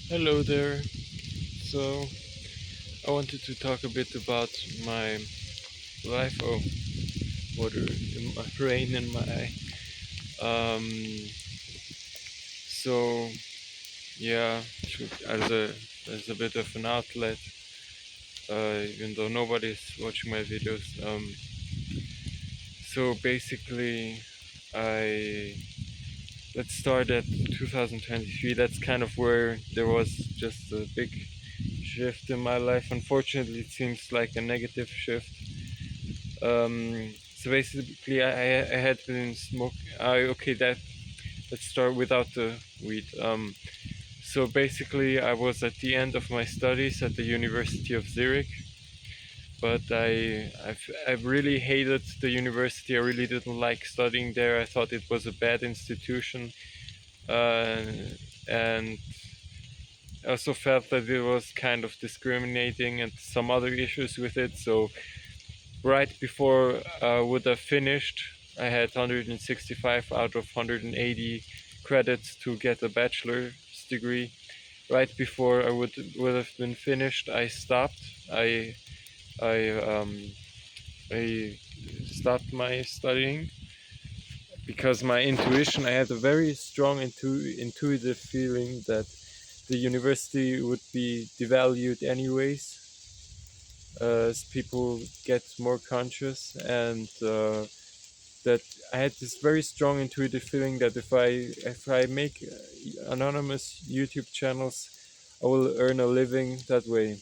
Hello there. So, I wanted to talk a bit about my life. Oh, water in my brain and my eye. Um, so yeah, as a bit of an outlet, even though nobody's watching my videos. So basically, I let's start at 2023. That's kind of where there was just a big shift in my life. Unfortunately, it seems like a negative shift. So basically, I had been smoking. Okay, that let's start without the weed. So basically, I was at the end of my studies at the University of Zurich, but I really hated the university. I really didn't like studying there. I thought it was a bad institution, uh, and I also felt that it was kind of discriminating and some other issues with it. So right before I would have finished, I had 165 out of 180 credits to get a bachelor's degree. Right before I would have been finished, I stopped. I I stopped my studying because my intuition. I had a very strong intuitive feeling that the university would be devalued anyways as people get more conscious, and that I had this very strong intuitive feeling that if I make anonymous YouTube channels, I will earn a living that way.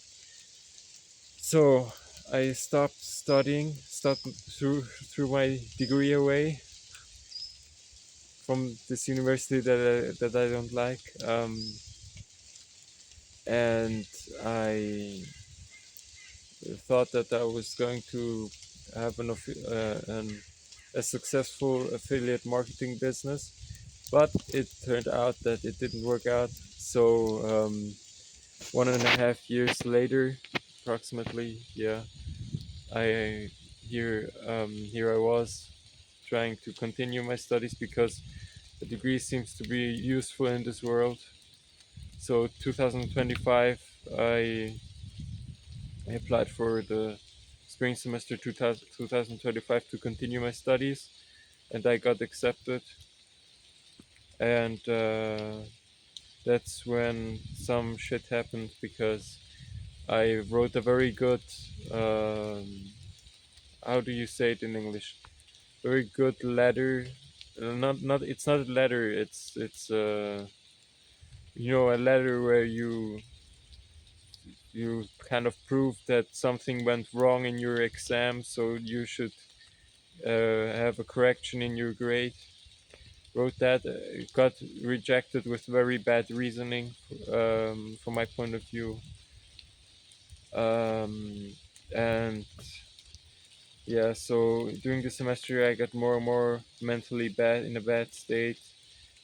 So I stopped studying, stopped through my degree away from this university that I don't like, and I thought that I was going to have a successful affiliate marketing business, but it turned out that it didn't work out. So 1.5 years later, approximately, yeah, I here I was trying to continue my studies because a degree seems to be useful in this world. So 2025, I I applied for the spring semester 2025 to continue my studies, and I got accepted. And that's when some shit happened because I wrote a very good, um, how do you say it in English? Very good letter. Not it's not a letter. It's a letter where you kind of prove that something went wrong in your exam, so you should have a correction in your grade. Wrote that, it got rejected with very bad reasoning, from my point of view. Um, and yeah, so during the semester, I got more and more mentally bad in a bad state.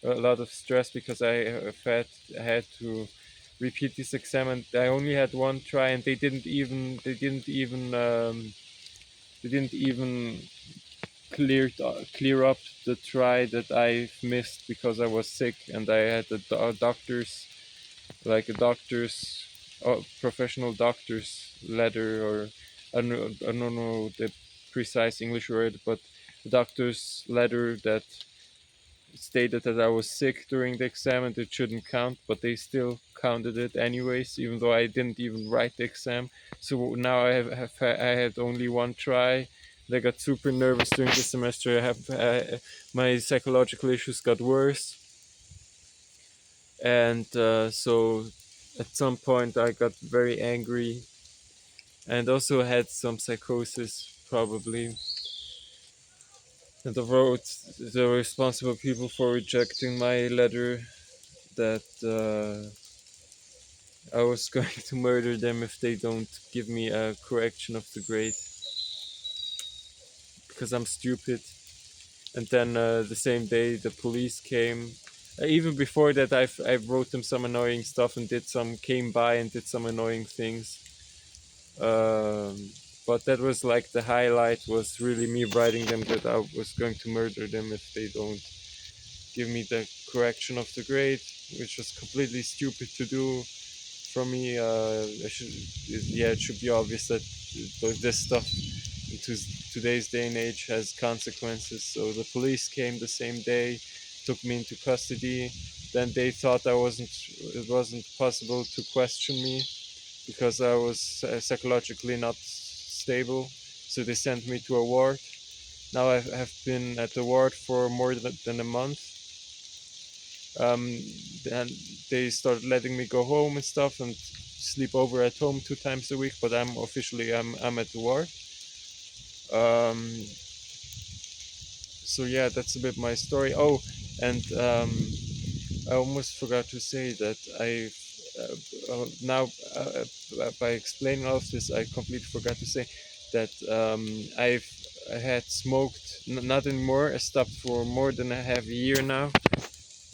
A lot of stress because I had to repeat this exam, and I only had one try, and they didn't even clear up the try that I missed because I was sick, and I had a doctor's, like a doctor's, professional doctor's letter, or I don't know the precise English word, but the doctor's letter that stated that I was sick during the exam and it shouldn't count, but they still counted it anyways, even though I didn't even write the exam. So now I had only one try. I got super nervous during the semester. My psychological issues got worse, and so at some point I got very angry and also had some psychosis probably. And I wrote the responsible people for rejecting my letter that I was going to murder them if they don't give me a correction of the grade because I'm stupid. And then the same day the police came. Even before that, I wrote them some annoying stuff and came by and did some annoying things. But that was like the highlight, was really me writing them that I was going to murder them if they don't give me the correction of the grade, which was completely stupid to do for me. It should be obvious that this stuff in today's day and age has consequences. So the police came the same day, took me into custody. Then they thought it wasn't possible to question me because I was psychologically not stable. So they sent me to a ward. Now I have been at the ward for more than a month. Then they started letting me go home and stuff and sleep over at home 2 times a week. But I'm at the ward. Um, so yeah, that's a bit my story. Oh, and I almost forgot to say that now by explaining all of this, I completely forgot to say that I had smoked not anymore. I stopped for more than a half a year now,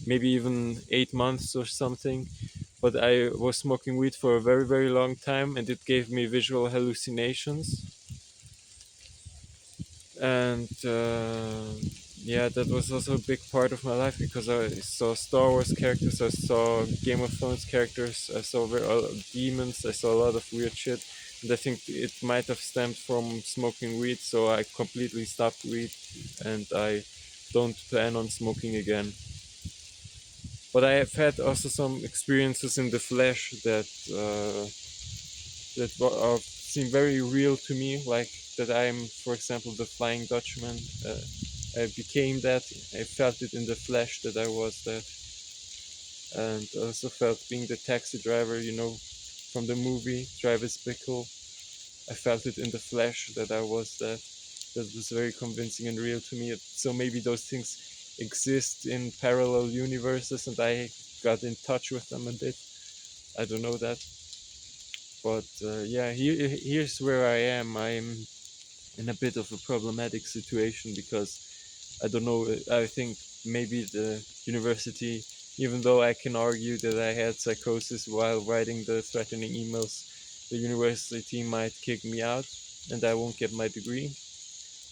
maybe even 8 months or something. But I was smoking weed for a very very long time, and it gave me visual hallucinations. And yeah, that was also a big part of my life because I saw Star Wars characters, I saw Game of Thrones characters, I saw demons, I saw a lot of weird shit, and I think it might have stemmed from smoking weed. So I completely stopped weed, and I don't plan on smoking again. But I have had also some experiences in the flesh that seem very real to me, like that I'm, for example, the Flying Dutchman. I became that. I felt it in the flesh that I was that, and also felt being the taxi driver, from the movie Travis Bickle. I felt it in the flesh that I was that. That was very convincing and real to me. So maybe those things exist in parallel universes, and I got in touch with them a bit. I don't know that, but yeah, here's where I am. I'm in a bit of a problematic situation because I don't know. I think maybe the university, even though I can argue that I had psychosis while writing the threatening emails, the university might kick me out and I won't get my degree.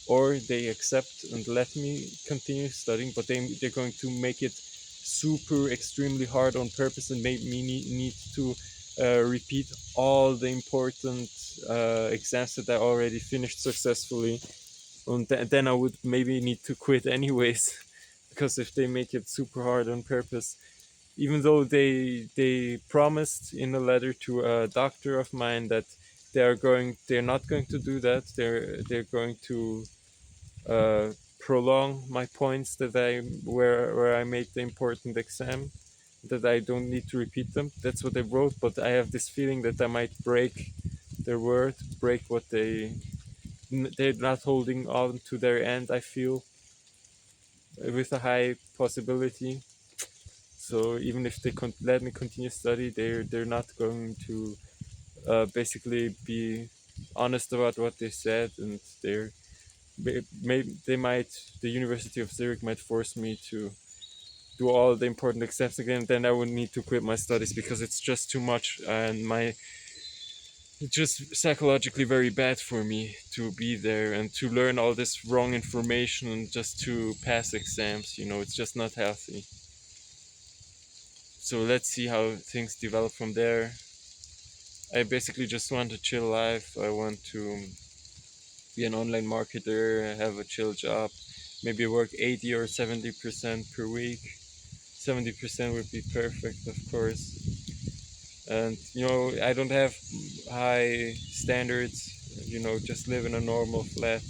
Or they accept and let me continue studying, but they're going to make it super extremely hard on purpose and make me need to repeat all the important exams that I already finished successfully. And then I would maybe need to quit anyways, because if they make it super hard on purpose, even though they promised in a letter to a doctor of mine that they're not going to do that. They're going to prolong my points that I where I made the important exam, that I don't need to repeat them. That's what they wrote, but I have this feeling that I might break their word, break what they're not holding on to their end. I feel with a high possibility. So even if they let me continue study, they're not going to basically be honest about what they said, and they might the University of Zurich might force me to do all the important exams again. Then I would need to quit my studies because it's just too much, and it's just psychologically very bad for me to be there and to learn all this wrong information just to pass exams. It's just not healthy. So let's see how things develop from there. I basically just want a chill life. I want to be an online marketer, have a chill job, maybe work 80 or 70% per week. 70% would be perfect, of course. And I don't have high standards. Just live in a normal flat.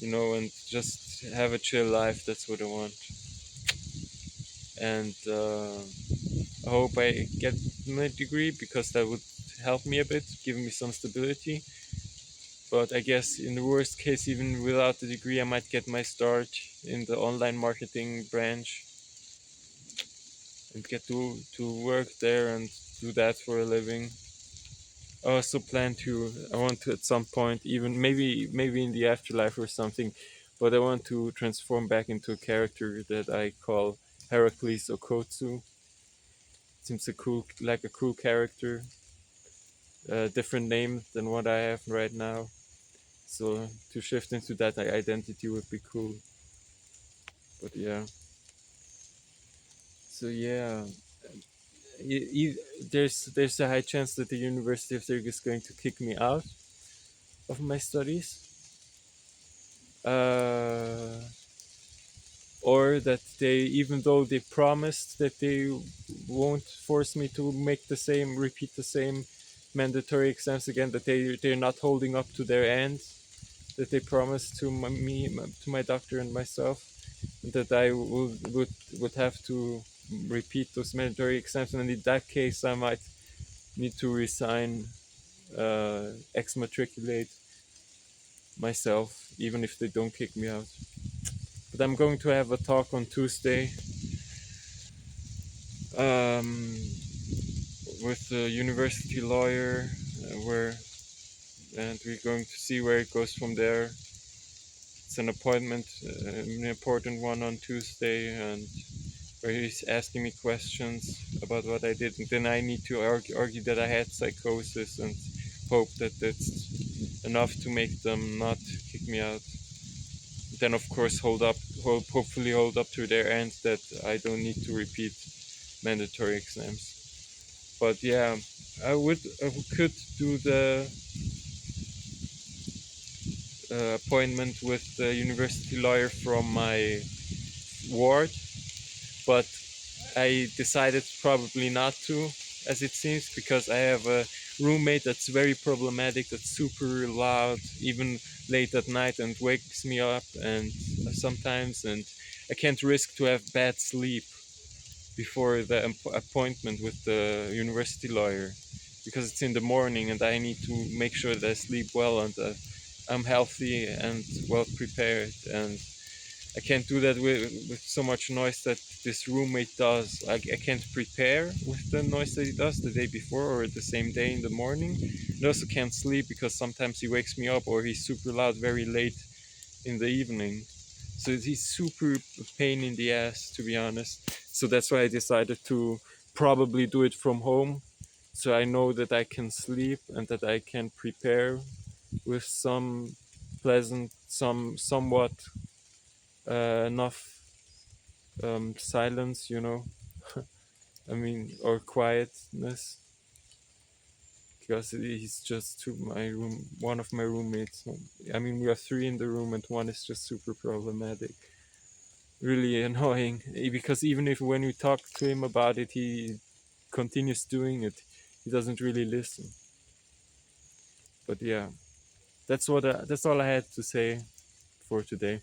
And just have a chill life. That's what I want. And I hope I get my degree because that would help me a bit, give me some stability. But I guess in the worst case, even without the degree, I might get my start in the online marketing branch and get to work there and do that for a living. I also I want to at some point, even maybe in the afterlife or something, but I want to transform back into a character that I call Heracles Okotsu. Seems like a cool character, different name than what I have right now. So to shift into that identity would be cool. But yeah. So yeah, there's a high chance that the University of Zurich is going to kick me out of my studies, uh, or that they, even though they promised that they won't force me to repeat the same mandatory exams again, that they're not holding up to their end that they promised to to my doctor and myself, that I would have to repeat those mandatory exams, and in that case, I might need to resign, exmatriculate myself, even if they don't kick me out. But I'm going to have a talk on Tuesday, um, with the university lawyer, where and we're going to see where it goes from there. It's an appointment, an important one on Tuesday, and where he's asking me questions about what I did, and then I need to argue that I had psychosis and hope that that's enough to make them not kick me out. Then, of course, hopefully hold up to their end that I don't need to repeat mandatory exams. But yeah, I could do the appointment with the university lawyer from my ward, but I decided probably not to, as it seems, because I have a roommate that's very problematic, that's super loud, even late at night, and wakes me up and sometimes, and I can't risk to have bad sleep before the appointment with the university lawyer, because it's in the morning and I need to make sure that I sleep well and I'm healthy and well prepared, and I can't do that with so much noise that this roommate does. I can't prepare with the noise that he does the day before or the same day in the morning. I also can't sleep because sometimes he wakes me up or he's super loud very late in the evening. So he's super pain in the ass, to be honest. So that's why I decided to probably do it from home. So I know that I can sleep and that I can prepare with some pleasant, somewhat enough silence, I mean, or quietness, because he's just one of my roommates. I mean, we are three in the room, and one is just super problematic, really annoying. Because even if when we talk to him about it, he continues doing it. He doesn't really listen. But yeah, that's all I had to say for today.